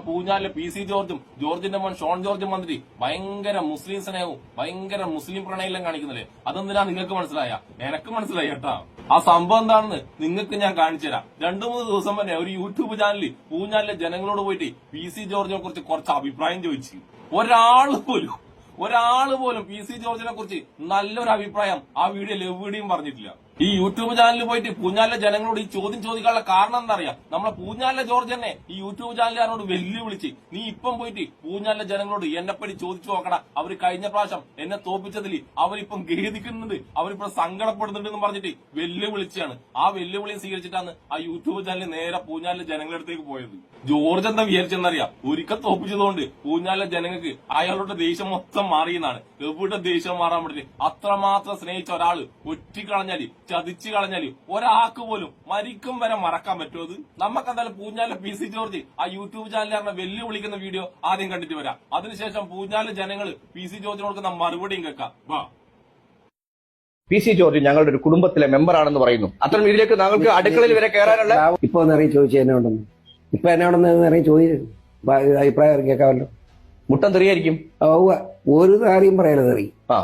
പൂഞ്ഞാലിലെ PC ജോർജും ജോർജിന്റെ മോൻ ഷോൺ ജോർജും വന്നിട്ട് ഭയങ്കര മുസ്ലിം സ്നേഹവും ഭയങ്കര മുസ്ലിം പ്രണയം കാണിക്കുന്നില്ലേ? അതെന്തിനാ നിങ്ങൾക്ക് മനസ്സിലായ? എനക്ക് മനസ്സിലായി കേട്ടാ. ആ സംഭവം എന്താണെന്ന് നിങ്ങൾക്ക് ഞാൻ കാണിച്ചു തരാം. 2-3 ദിവസം തന്നെ ഒരു യൂട്യൂബ് ചാനലിൽ പൂഞ്ഞാലിലെ ജനങ്ങളോട് പോയിട്ട് PC ജോർജിനെ കുറിച്ച് കുറച്ച് അഭിപ്രായം ചോദിച്ചു. ഒരാള് പോലും PC ജോർജിനെ കുറിച്ച് നല്ലൊരു അഭിപ്രായം ആ വീഡിയോയിൽ എവിടെയും പറഞ്ഞിട്ടില്ല. ഈ യൂട്യൂബ് ചാനലിൽ പോയിട്ട് പൂഞ്ഞാലിലെ ജനങ്ങളോട് ഈ ചോദ്യം ചോദിക്കാനുള്ള കാരണം എന്താ അറിയാം? നമ്മളെ പൂഞ്ഞാലിലെ ജോർജ് തന്നെ ഈ യൂട്യൂബ് ചാനലുകാരോട് വെല്ലുവിളിച്ച്, നീ ഇപ്പം പോയിട്ട് പൂഞ്ഞാലിലെ ജനങ്ങളോട് എന്നെപ്പറ്റി ചോദിച്ചു നോക്കടാ, അവര് കഴിഞ്ഞ പ്രാവശ്യം എന്നെ തോപ്പിച്ചതിൽ അവരിപ്പം ഖേദിക്കുന്നുണ്ട്, അവരിപ്പം സങ്കടപ്പെടുന്നുണ്ടെന്ന് പറഞ്ഞിട്ട് വെല്ലുവിളിച്ചാണ്. ആ വെല്ലുവിളിയും സ്വീകരിച്ചിട്ടാണ് ആ യൂട്യൂബ് ചാനൽ നേരെ പൂഞ്ഞാലിലെ ജനങ്ങളുടെ അടുത്തേക്ക് പോയത്. ജോർജ് എന്താ വിചാരിച്ചെന്നറിയാം? ഒരിക്കൽ തോപ്പിച്ചതുകൊണ്ട് പൂഞ്ഞാലിലെ ജനങ്ങൾക്ക് അയാളുടെ ദേഷ്യം മൊത്തം മാറിയെന്നാണ്. എവിടെ ദേഷ്യം മാറാൻ പറ്റില്ല? അത്രമാത്രം സ്നേഹിച്ച ഒരാള് ഒറ്റിക്കളഞ്ഞാല്, ചതിച്ചു കളഞ്ഞാല് ഒരാൾക്ക് പോലും മരിക്കും വരെ മറക്കാൻ പറ്റുമോ? അത് നമുക്കെന്തായാലും പൂഞ്ഞാലിലെ PC ജോർജ് ആ യൂട്യൂബ് ചാനലുകാരനെ വെല്ലുവിളിക്കുന്ന വീഡിയോ ആദ്യം കണ്ടിട്ട് വരാം. അതിനുശേഷം പൂഞ്ഞാലിലെ ജനങ്ങൾ PC ജോർജിന് കൊടുക്കുന്ന മറുപടിയും കേൾക്കാം. വാ. PC ജോർജ് ഞങ്ങളുടെ ഒരു കുടുംബത്തിലെ മെമ്പറാണെന്ന് പറയുന്നു. അത്തരം രീതിയിലേക്ക് താങ്കൾക്ക് അടുക്കളയിൽ വരെ കയറാനുള്ള ഇപ്പൊ നിറയെ ചോദിച്ചു എന്നെ ഉണ്ടെന്ന്, ഇപ്പൊ എന്നെ ഉണ്ടെന്ന് നിറയെ ചോദിച്ചു അഭിപ്രായം കേൾക്കാമല്ലോ. മുട്ടം തെറിയായിരിക്കും. ഒരു കാര്യം പറയാനത് അറിയും. ആ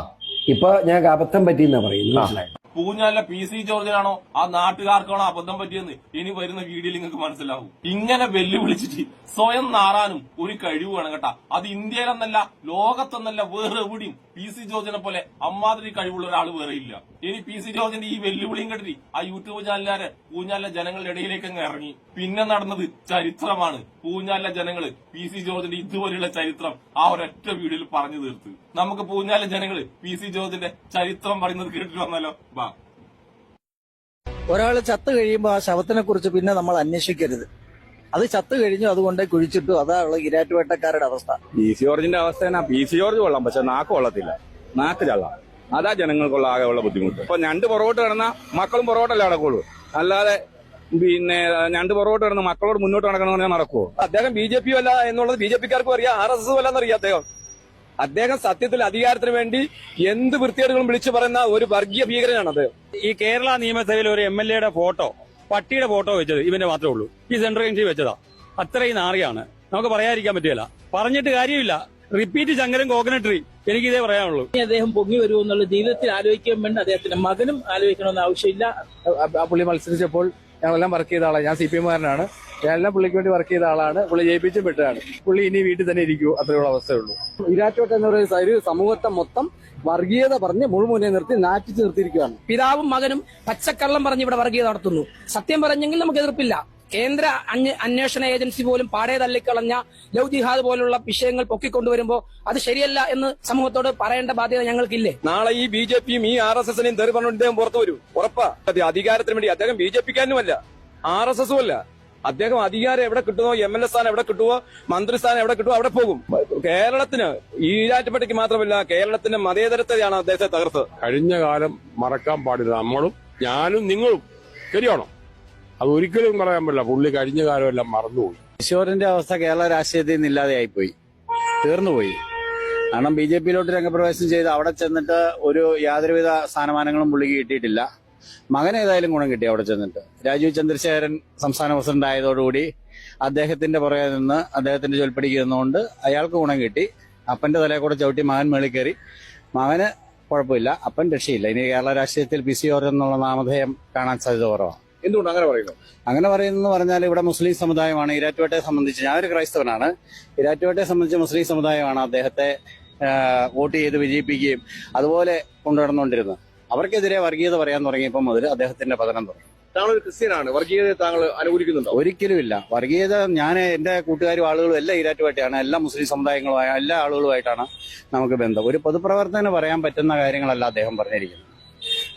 ഇപ്പൊ ഞാൻ അബദ്ധം പറ്റിയെന്നാ പറയുന്നത്. മനസ്സിലായി? പൂഞ്ഞാലിലെ PC ജോർജിനാണോ ആ നാട്ടുകാർക്കാണോ അബദ്ധം പറ്റിയെന്ന് ഇനി വരുന്ന വീഡിയോയിൽ നിങ്ങൾക്ക് മനസ്സിലാവും. ഇങ്ങനെ വെല്ലുവിളിച്ചിട്ട് സ്വയം നാറാനും ഒരു കഴിവ് വേണം കേട്ടാ. അത് ഇന്ത്യയിലെന്നല്ല ലോകത്തെന്നല്ല വേറെ എവിടെയും PC ജോർജിനെ പോലെ അമ്മാതിരി കഴിവുള്ള ഒരാൾ വേറെ ഇല്ല. ഇനി PC ജോർജിന്റെ ഈ വെല്ലുവിളിയും കെട്ടി ആ യൂട്യൂബ് ചാനലുകാരെ പൂഞ്ഞാലിലെ ജനങ്ങളുടെ ഇടയിലേക്ക് അങ്ങ് ഇറങ്ങി. പിന്നെ നടന്നത് ചരിത്രമാണ്. പൂഞ്ഞാലിലെ ജനങ്ങള് PC ജോർജിന്റെ ഇതുപോലെയുള്ള ചരിത്രം ആ ഒരൊറ്റ വീഡിയോയിൽ പറഞ്ഞു തീർത്ത്. നമുക്ക് പൂഞ്ഞാലിലെ ജനങ്ങള് PC ജോർജിന്റെ ചരിത്രം പറയുന്നത് കേട്ടിട്ട് വന്നാലോ? ബാ. ഒരാൾ ചത്തു കഴിയുമ്പോൾ ആ ശവത്തിനെ കുറിച്ച് പിന്നെ നമ്മൾ അന്വേഷിക്കരുത്. അത് ചത്തു കഴിഞ്ഞു, അതുകൊണ്ട് കുഴിച്ചിട്ടു. അതാണുള്ള ഇരാറ്റുവേട്ടക്കാരുടെ അവസ്ഥ. PC ജോർജിന്റെ അവസ്ഥ തന്നെ. PC ജോർജ് കൊള്ളാം, പക്ഷെ നാക്ക് കൊള്ളത്തില്ല. നാക്ക് ചള്ളാം. അതാ ജനങ്ങൾക്കുള്ള ആകെയുള്ള ബുദ്ധിമുട്ട്. ഇപ്പൊ ഞണ്ട് പുറകോട്ട് കിടന്ന മക്കളും പുറകോട്ടല്ലേ നടക്കുള്ളൂ. അല്ലാതെ പിന്നെ ഞണ്ട് പുറകോട്ട് കിടന്ന് മക്കളോട് മുന്നോട്ട് നടക്കണമെന്ന് പറഞ്ഞാൽ നടക്കുമോ? അദ്ദേഹം BJP അല്ല എന്നുള്ളത് BJPക്കാർക്കും അറിയാം, RSS അല്ലെന്നറിയാം. അദ്ദേഹം സത്യത്തിൽ അധികാരത്തിന് വേണ്ടി എന്ത് വൃത്തികേടുകളും വിളിച്ചു പറയുന്ന ഒരു വർഗീയ ഭീകരനാണ് അദ്ദേഹം. ഈ കേരള നിയമസഭയിൽ ഒരു MLA ഫോട്ടോ, പട്ടിയുടെ ഫോട്ടോ വെച്ചത് ഇവന്റെ മാത്രമേ ഉള്ളൂ. ഈ സെൻട്രൽ കൺട്രി വെച്ചതാ. അത്രയും നാറിയാണ്. നമുക്ക് പറയാതിരിക്കാൻ പറ്റില്ല. പറഞ്ഞിട്ട് കാര്യമില്ല. റിപ്പീറ്റ് ശങ്കരൻ കോക്കനട്രി. എനിക്ക് ഇതേ പറയാനുള്ളൂ. അദ്ദേഹം പൊങ്ങി വരുമെന്നുള്ള ജീവിതത്തിൽ ആലോചിക്കാൻ വേണ്ടി അദ്ദേഹത്തിന്റെ മകനും ആലോചിക്കണമെന്ന് ആവശ്യമില്ല. പുള്ളി മത്സരിച്ചപ്പോൾ ഞങ്ങളെല്ലാം വർക്ക് ചെയ്ത ആളാണ്. ഞാൻ CPM-കാരനാണ്. ഞാനെല്ലാം പുള്ളിക്ക് വേണ്ടി വർക്ക് ചെയ്ത ആളാണ്. പുള്ളി ജയിപ്പിച്ചും വിട്ടതാണ്. പുള്ളി ഇനി വീട്ടിൽ തന്നെ ഇരിക്കൂ, അത്രയുള്ള അവസ്ഥയുള്ളൂ. ഇരാറ്റുവേട്ട എന്ന് പറയുന്ന ഒരു സമൂഹത്തെ മൊത്തം വർഗീയത പറഞ്ഞ് മുഴുമുനെ നിർത്തി നാറ്റിച്ച് നിർത്തിയിരിക്കുകയാണ്. പിതാവും മകനും പച്ചക്കള്ളം പറഞ്ഞ് ഇവിടെ വർഗീയത നടത്തുന്നു. സത്യം പറഞ്ഞെങ്കിൽ നമുക്ക് എതിർപ്പില്ല. കേന്ദ്ര അന്വേഷണ ഏജൻസി പോലും പാടെ തള്ളിക്കളഞ്ഞ ലവ് ജിഹാദ് പോലുള്ള വിഷയങ്ങൾ പൊക്കിക്കൊണ്ടുവരുമ്പോൾ അത് ശരിയല്ല എന്ന് സമൂഹത്തോട് പറയേണ്ട ബാധ്യത ഞങ്ങൾക്കില്ലേ? നാളെ ഈ BJPയും ഈ RSSനെയും തെറി പറഞ്ഞു അദ്ദേഹം പുറത്തു വരും, ഉറപ്പാ. അധികാരത്തിന് വേണ്ടി അദ്ദേഹം BJPക്കാരനുമല്ല, RSSും അല്ല. അദ്ദേഹം അധികാരം എവിടെ കിട്ടുമോ, MLA സ്ഥാനം എവിടെ കിട്ടുമോ, മന്ത്രിസ്ഥാനം എവിടെ കിട്ടുമോ അവിടെ പോകും. കേരളത്തിന്, ഈരാറ്റുപേട്ടയ്ക്ക് മാത്രമല്ല കേരളത്തിന്റെ മതേതരത്തെയാണ് അദ്ദേഹത്തെ തകർത്തത്. കഴിഞ്ഞ കാലം മറക്കാൻ പാടില്ല. നമ്മളും ഞാനും നിങ്ങളും ശരിയാണോ? അത് ഒരിക്കലും പറയാൻ പറ്റില്ല. പുള്ളി കഴിഞ്ഞ കാലമെല്ലാം മറന്നുപോയി. ഈശ്വരന്റെ അവസ്ഥ കേരള രാഷ്ട്രീയത്തിൽ നിന്ന് ഇല്ലാതെയായിപ്പോയി, തീർന്നുപോയി. കാരണം BJPയിലോട്ട് രംഗപ്രവേശനം ചെയ്ത് അവിടെ ചെന്നിട്ട് ഒരു യാതൊരുവിധ സ്ഥാനമാനങ്ങളും പുള്ളിക്ക് കിട്ടിയിട്ടില്ല. മകൻ ഏതായാലും ഗുണം കിട്ടി അവിടെ ചെന്നിട്ട്. രാജീവ് ചന്ദ്രശേഖരൻ സംസ്ഥാന പ്രസിഡന്റ് ആയതോടുകൂടി അദ്ദേഹത്തിന്റെ പുറകെ നിന്ന് അദ്ദേഹത്തിന്റെ ചൊൽപ്പടിക്ക് നിന്നുകൊണ്ട് അയാൾക്ക് ഗുണം കിട്ടി. അപ്പന്റെ തലയെ കൂടെ ചവിട്ടി മകൻ മേളിൽ കയറി. മകന് കുഴപ്പമില്ല, അപ്പൻ രക്ഷയില്ല. ഇനി കേരള രാഷ്ട്രീയത്തിൽ PC ജോർജ് എന്നുള്ള നാമധേയം കാണാൻ സാധ്യത കുറവാണ്. എന്തുകൊണ്ട് അങ്ങനെ പറയുന്നു? അങ്ങനെ പറയുന്നത് പറഞ്ഞാൽ ഇവിടെ മുസ്ലിം സമുദായമാണ്. ഇരാറ്റുപേട്ടയെ സംബന്ധിച്ച്, ഞാനൊരു ക്രൈസ്തവനാണ്. ഇരാറ്റുപേട്ടയെ സംബന്ധിച്ച് മുസ്ലിം സമുദായമാണ് അദ്ദേഹത്തെ വോട്ട് ചെയ്ത് വിജയിപ്പിക്കുകയും അതുപോലെ കൊണ്ടുനടന്നുകൊണ്ടിരുന്നത്. അവർക്കെതിരെ വർഗീയത പറയാൻ തുടങ്ങിയപ്പോൾ മുതൽ അദ്ദേഹത്തിന്റെ പതനം തുടങ്ങി. താങ്കൾ ഒരു ക്രിസ്ത്യനാണ്. വർഗീയതയെ താങ്കൾ അനുകൂലിക്കുന്നുണ്ടോ? ഒരിക്കലുമില്ല. വർഗീയത, ഞാൻ എന്റെ കൂട്ടുകാരും ആളുകളും എല്ലാം ഈരാറ്റുപേട്ടയാണ്. എല്ലാ മുസ്ലിം സമുദായങ്ങളുമായ എല്ലാ ആളുകളുമായിട്ടാണ് നമുക്ക് ബന്ധം. ഒരു പൊതുപ്രവർത്തനം പറയാൻ പറ്റുന്ന കാര്യങ്ങളല്ല അദ്ദേഹം പറഞ്ഞിരിക്കുന്നത്.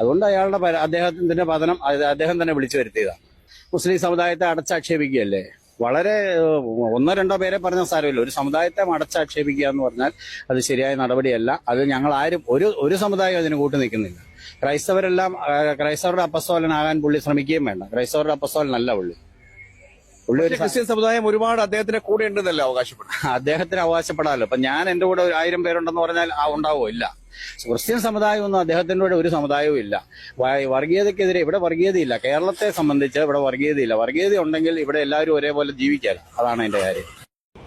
അതുകൊണ്ട് അദ്ദേഹത്തിന്റെ പതനം അദ്ദേഹം തന്നെ വിളിച്ചു വരുത്തിയതാണ്. മുസ്ലിം സമുദായത്തെ അടച്ചാക്ഷേപിക്കുകയല്ലേ? വളരെ 1-2 പേരെ പറഞ്ഞ സാരമില്ല. ഒരു സമുദായത്തെ അടച്ചാക്ഷേപിക്കുക എന്ന് പറഞ്ഞാൽ അത് ശരിയായ നടപടിയല്ല. അത് ഞങ്ങൾ ആരും ഒരു സമുദായം അതിന് കൂട്ടു നിൽക്കുന്നില്ല. ക്രൈസ്തവരുടെ അപ്പസ്തോലനാകാൻ പുള്ളി ശ്രമിക്കുകയും വേണ്ട. ക്രൈസ്തവരുടെ അപ്പസ്തോലനല്ല പുള്ളി. ക്രിസ്ത്യൻ സമുദായം ഒരുപാട് അദ്ദേഹത്തിന്റെ കൂടെ ഉണ്ടെന്നല്ലേ അവകാശപ്പെടും? അദ്ദേഹത്തിന് അവകാശപ്പെടാമല്ലോ. ഇപ്പൊ ഞാൻ എന്റെ കൂടെ 1000 പേരുണ്ടെന്ന് പറഞ്ഞാൽ ഉണ്ടാവോ? ഇല്ല. ക്രിസ്ത്യൻ സമുദായം ഒന്നും അദ്ദേഹത്തിന്റെ കൂടെ ഒരു സമുദായവും ഇല്ല. വർഗീയതയ്ക്കെതിരെ ഇവിടെ വർഗീയതയില്ല. കേരളത്തെ സംബന്ധിച്ച് ഇവിടെ വർഗീയതയില്ല. വർഗീയത ഉണ്ടെങ്കിൽ ഇവിടെ എല്ലാവരും ഒരേപോലെ ജീവിക്കാം. അതാണ് അതിന്റെ കാര്യം.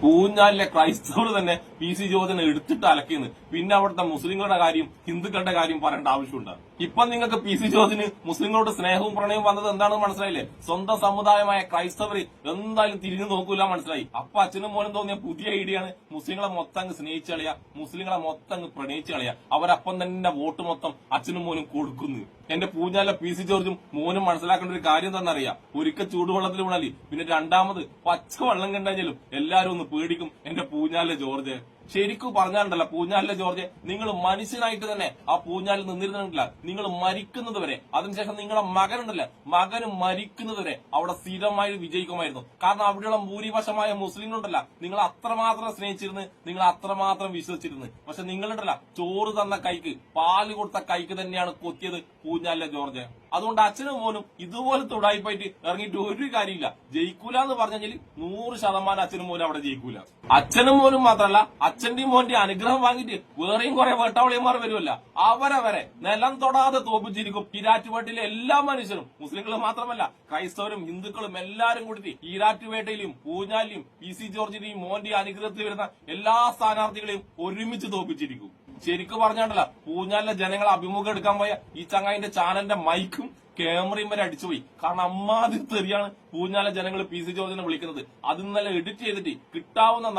പൂഞ്ഞാലിലെ ക്രൈസ്തവർ തന്നെ PC ജോർജിനെ എടുത്തിട്ട് അലക്കിയെന്ന്. പിന്നെ അവിടുത്തെ മുസ്ലിങ്ങളുടെ കാര്യം ഹിന്ദുക്കളുടെ കാര്യം പറയേണ്ട ആവശ്യമുണ്ട്. ഇപ്പൊ നിങ്ങൾക്ക് PC ജോർജിന് മുസ്ലിങ്ങളോട് സ്നേഹവും പ്രണയവും വന്നത് എന്താണെന്ന് മനസ്സിലായില്ലേ? സ്വന്തം സമുദായമായ ക്രൈസ്തവര് എന്തായാലും തിരിഞ്ഞു നോക്കൂല മനസ്സിലായി. അപ്പൊ അച്ഛനും മോനും തോന്നിയ പുതിയ ഐഡിയാണ് മുസ്ലിങ്ങളെ മൊത്തം അങ്ങ് സ്നേഹിച്ചു കളയാ, മുസ്ലിങ്ങളെ മൊത്തം അങ്ങ് പ്രണയിച്ചു കളയാ. അവരപ്പം തന്നെ വോട്ട് മൊത്തം അച്ഛനും മോനും കൊടുക്കുന്നു. എന്റെ പൂഞ്ഞാലിലെ PC ജോർജും മോനും മനസ്സിലാക്കേണ്ട ഒരു കാര്യം തന്നെ അറിയാം. ഒരിക്കൽ ചൂടുവെള്ളത്തിൽ വീണാലി പിന്നെ രണ്ടാമത് പച്ച വെള്ളം കണ്ടാലും എല്ലാരും ഒന്ന് പേടിക്കും. എന്റെ പൂഞ്ഞാലിലെ ജോർജ് ശരിക്കും പറഞ്ഞാലുണ്ടല്ലോ, പൂഞ്ഞാലിലെ ജോർജ് നിങ്ങൾ മനുഷ്യനായിട്ട് തന്നെ ആ പൂഞ്ഞാലിൽ നിന്നിരുന്നില്ല. നിങ്ങൾ മരിക്കുന്നത് വരെ, അതിനുശേഷം നിങ്ങളുടെ മകനുണ്ടല്ലോ, മകന് മരിക്കുന്നത് വരെ അവിടെ സ്ഥിരമായി വിജയിക്കുമായിരുന്നു. കാരണം അവിടെയുള്ള ഭൂരിപക്ഷമായ മുസ്ലിങ്ങളുണ്ടല്ല, നിങ്ങൾ അത്രമാത്രം സ്നേഹിച്ചിരുന്ന്, നിങ്ങൾ അത്രമാത്രം വിശ്വസിച്ചിരുന്നു. പക്ഷെ നിങ്ങളുണ്ടല്ല, ചോറ് തന്ന കൈക്ക്, പാല് കൊടുത്ത കൈക്ക് തന്നെയാണ് കൊത്തിയത് പൂഞ്ഞാലിലെ ജോർജ്. അതുകൊണ്ട് അച്ഛനും മോനും ഇതുപോലത്തെ ഉടായിപ്പായിട്ട് ഇറങ്ങിയിട്ട് ഒരു കാര്യമില്ല. ജയിക്കൂല എന്ന് പറഞ്ഞാൽ 100% അച്ഛനും മോനും അവിടെ ജയിക്കൂല. അച്ഛനും മോനും മാത്രമല്ല, അച്ഛന്റെയും മോന്റെ അനുഗ്രഹം വാങ്ങിയിട്ട് വേറെയും കുറെ വേട്ടാവളിയന്മാർ വരുമല്ല, അവരവരെ നിലം തൊടാതെ തോപ്പിച്ചിരിക്കും. ഈരാറ്റുപേട്ടയിലെ എല്ലാ മനുഷ്യരും, മുസ്ലിങ്ങൾ മാത്രമല്ല ക്രൈസ്തവരും ഹിന്ദുക്കളും എല്ലാരും കൂടി ഈരാറ്റുപേട്ടയിലും പൂഞ്ഞാലിലും PC ജോർജിന്റെയും മോന്റെയും അനുഗ്രഹത്തിൽ വരുന്ന എല്ലാ സ്ഥാനാർത്ഥികളെയും ഒരുമിച്ച് തോപ്പിച്ചിരിക്കും. ശരിക്കും പറഞ്ഞാണ്ടല്ല, പൂഞ്ഞാലിലെ ജനങ്ങളെ അഭിമുഖം എടുക്കാൻ പോയ ഈ ചങ്ങായിന്റെ ചാനലിന്റെ മൈക്കും ക്യാമറയും വരെ അടിച്ചുപോയി. കാരണം അമ്മാതിരി തെറിയാണ് പൂഞ്ഞാലിലെ ജനങ്ങൾ PC ജോർജിനെ വിളിക്കുന്നത്. അത് ഇന്നലെ എഡിറ്റ് ചെയ്തിട്ട് കിട്ടാവുന്ന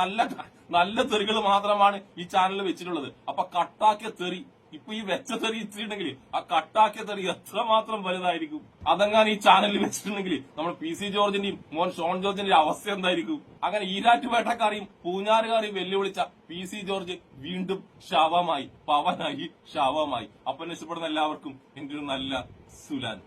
നല്ല തെറികൾ മാത്രമാണ് ഈ ചാനലിൽ വെച്ചിട്ടുള്ളത്. അപ്പൊ കട്ടാക്കിയ തെറി, ഇപ്പൊ ഈ വെച്ച തെറി ഇച്ചിട്ടുണ്ടെങ്കിൽ ആ കട്ടാക്കിയ തെറി എത്രമാത്രം വലുതായിരിക്കും. അതെങ്ങാൻ ഈ ചാനലിൽ വെച്ചിട്ടുണ്ടെങ്കിൽ നമ്മൾ PC ജോർജിന്റെയും മോൻ ഷോൺ ജോർജിന്റെ അവസ്ഥ എന്തായിരിക്കും? അങ്ങനെ ഈരാറ്റുപേട്ടക്കാരെയും പൂഞ്ഞാറുകാരെയും വെല്ലുവിളിച്ച PC ജോർജ് വീണ്ടും ശവമായി, പവനായി, ശവമായി. അപ്പനെ ഇഷ്ടപ്പെടുന്ന എല്ലാവർക്കും എന്റെ ഒരു നല്ല സുലാൻ.